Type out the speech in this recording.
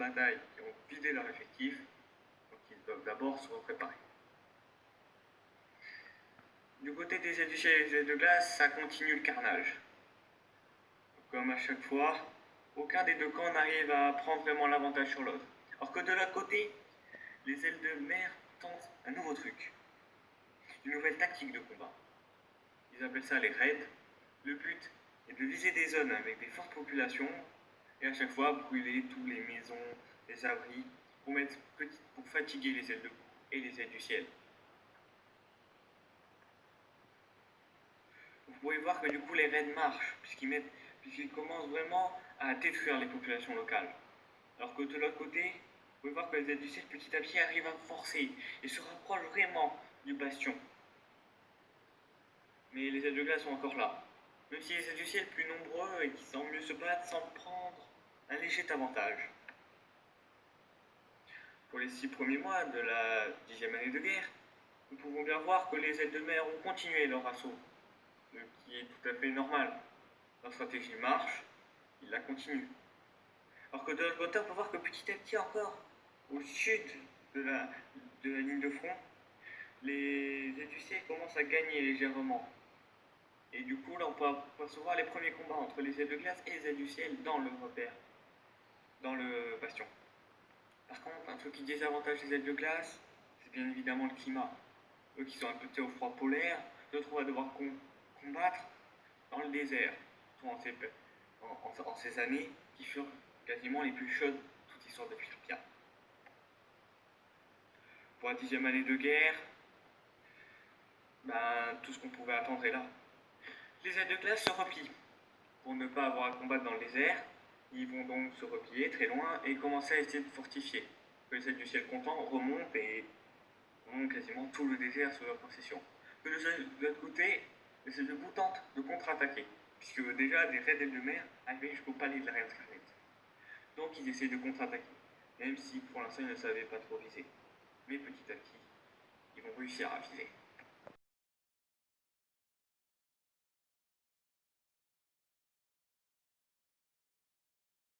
bataille qui ont vidé leur effectif, donc ils doivent d'abord se préparer. Du côté des ailes du ciel et des ailes de glace, ça continue le carnage. Comme à chaque fois, aucun des deux camps n'arrive à prendre vraiment l'avantage sur l'autre. Alors que de l'autre côté, les ailes de mer tentent un nouveau truc, une nouvelle tactique de combat. Ils appellent ça les raids. Le but est de viser des zones avec des fortes populations et à chaque fois brûler toutes les maisons, les abris pour fatiguer les ailes de boue et les ailes du ciel. Vous pouvez voir que du coup les raids marchent puisqu'ils commencent vraiment à détruire les populations locales. Alors que de l'autre côté, vous pouvez voir que les ailes du ciel petit à petit arrivent à forcer et se rapprochent vraiment du bastion. Mais les ailes de glace sont encore là. Même si les ailes du ciel plus nombreux et qui semblent mieux se battre semblent prendre un léger avantage. Pour les 6 premiers mois de la 10e année de guerre, nous pouvons bien voir que les ailes de mer ont continué leur assaut, ce qui est tout à fait normal. Leur stratégie marche, ils la continuent. Alors que de l'autre côté, on peut voir que petit à petit encore, au sud de la ligne de front, les ailes du ciel commencent à gagner légèrement. Et du coup, là, on peut apercevoir les premiers combats entre les ailes de glace et les ailes du ciel dans le repère, dans le bastion. Par contre, un truc qui désavantage les ailes de glace, c'est bien évidemment le climat. Eux qui sont imputés au froid polaire, d'autres vont devoir combattre dans le désert, en ces années qui furent quasiment les plus chaudes de toute l'histoire de Philippia. Pour la 10e année de guerre, tout ce qu'on pouvait attendre est là. Les ailes de glace se replient. Pour ne pas avoir à combattre dans le désert, ils vont donc se replier très loin et commencer à essayer de fortifier. Les ailes du ciel content remontent et ont quasiment tout le désert sous leur possession. De l'autre côté, les ailes de boue tentent de contre-attaquer, puisque déjà des raids d'ailes de mer arrivaient jusqu'au palais de la reine Scarlett. Donc ils essaient de contre-attaquer, même si pour l'instant ils ne savaient pas trop viser. Mais petit à petit, ils vont réussir à viser.